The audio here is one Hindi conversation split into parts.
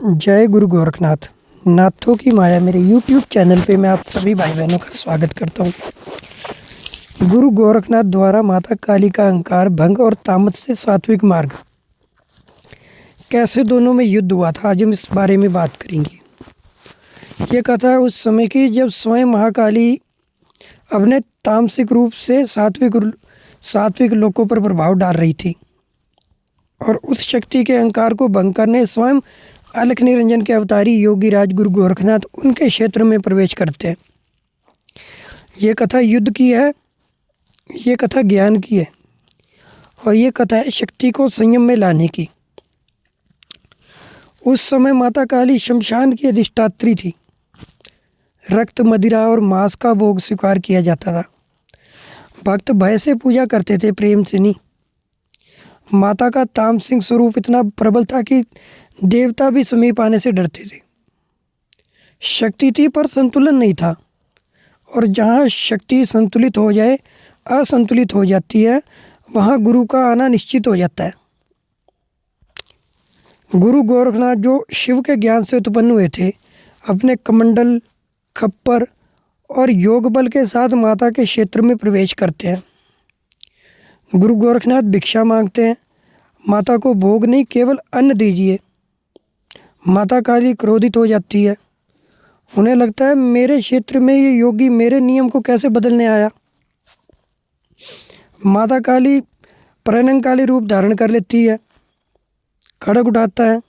जय गुरु गोरखनाथ। नाथों की माया मेरे YouTube चैनल पे मैं आप सभी भाई बहनों का स्वागत करता हूँ। गुरु गोरखनाथ द्वारा माता काली का अहंकार भंग और तामस से सात्विक मार्ग, कैसे दोनों में युद्ध हुआ था, आज हम इस बारे में बात करेंगे। ये कथा है उस समय की जब स्वयं महाकाली अपने तामसिक रूप से सात्विक लोगों पर प्रभाव डाल रही थी और उस शक्ति के अहंकार को भंग करने स्वयं अलख निरंजन के अवतारी योगी राज गुरु गोरखनाथ उनके क्षेत्र में प्रवेश करते हैं। ये कथा युद्ध की है, ये कथा ज्ञान की है और ये कथा है शक्ति को संयम में लाने की। उस समय माता काली शमशान की अधिष्ठात्री थी। रक्त, मदिरा और मांस का भोग स्वीकार किया जाता था। भक्त भय से पूजा करते थे, प्रेम से नहीं। माता का तामसिक स्वरूप इतना प्रबल था कि देवता भी समीप आने से डरते थे। शक्ति थी पर संतुलन नहीं था, और जहाँ शक्ति संतुलित हो जाए असंतुलित हो जाती है, वहाँ गुरु का आना निश्चित हो जाता है। गुरु गोरखनाथ जो शिव के ज्ञान से उत्पन्न हुए थे, अपने कमंडल, खप्पर और योग बल के साथ माता के क्षेत्र में प्रवेश करते हैं। गुरु गोरखनाथ भिक्षा मांगते हैं, माता को भोग नहीं केवल अन्न दीजिए। माता काली क्रोधित हो जाती है। उन्हें लगता है मेरे क्षेत्र में ये योगी मेरे नियम को कैसे बदलने आया। माता काली प्रलयंकाली रूप धारण कर लेती है, खड़ग उठाता है,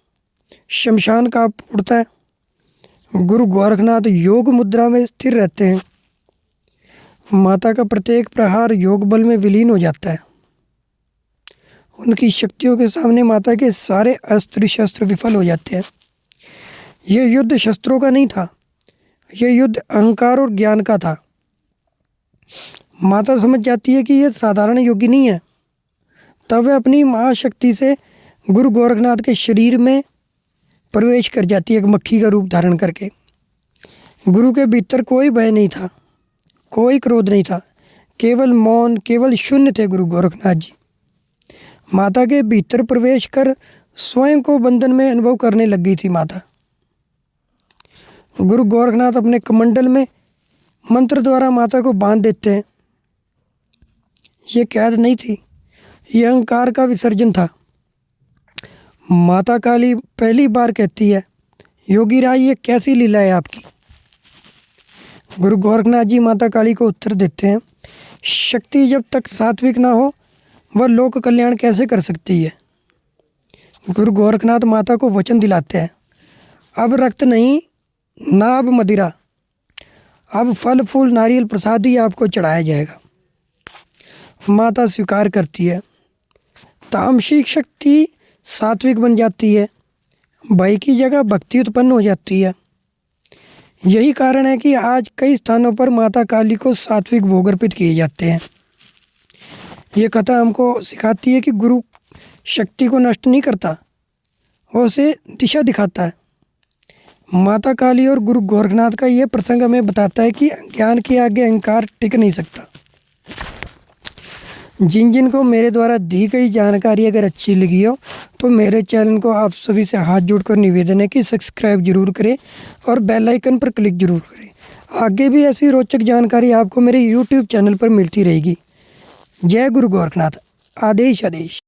शमशान कांप उठता है। गुरु गोरखनाथ योग मुद्रा में स्थिर रहते हैं। माता का प्रत्येक प्रहार योग बल में विलीन हो जाता है। उनकी शक्तियों के सामने माता के सारे अस्त्र शस्त्र विफल हो जाते हैं। यह युद्ध शस्त्रों का नहीं था, यह युद्ध अहंकार और ज्ञान का था। माता समझ जाती है कि यह साधारण योगी नहीं है। तब वह अपनी महाशक्ति से गुरु गोरखनाथ के शरीर में प्रवेश कर जाती है, एक मक्खी का रूप धारण करके। गुरु के भीतर कोई भय नहीं था, कोई क्रोध नहीं था, केवल मौन, केवल शून्य थे गुरु गोरखनाथ जी। माता के भीतर प्रवेश कर स्वयं को बंधन में अनुभव करने लग गई थी माता। गुरु गोरखनाथ अपने कमंडल में मंत्र द्वारा माता को बांध देते हैं। ये कैद नहीं थी, यह अहंकार का विसर्जन था। माता काली पहली बार कहती है, योगी राज ये कैसी लीला है आपकी। गुरु गोरखनाथ जी माता काली को उत्तर देते हैं, शक्ति जब तक सात्विक ना हो वह लोक कल्याण कैसे कर सकती है। गुरु गोरखनाथ माता को वचन दिलाते हैं, अब रक्त नहीं, ना अब मदिरा, अब फल फूल नारियल प्रसाद ही आपको चढ़ाया जाएगा। माता स्वीकार करती है। तामसिक शक्ति सात्विक बन जाती है, भय की जगह भक्ति उत्पन्न हो जाती है। यही कारण है कि आज कई स्थानों पर माता काली को सात्विक भोग अर्पित किए जाते हैं। ये कथा हमको सिखाती है कि गुरु शक्ति को नष्ट नहीं करता, वो उसे दिशा दिखाता है। माता काली और गुरु गोरखनाथ का ये प्रसंग हमें बताता है कि ज्ञान के आगे अहंकार टिक नहीं सकता। जिन को मेरे द्वारा दी गई जानकारी अगर अच्छी लगी हो तो मेरे चैनल को आप सभी से हाथ जोड़कर निवेदन है कि सब्सक्राइब जरूर करें और बेल आइकन पर क्लिक जरूर करें। आगे भी ऐसी रोचक जानकारी आपको मेरे YouTube चैनल पर मिलती रहेगी। जय गुरु गोरखनाथ। आदेश आदेश।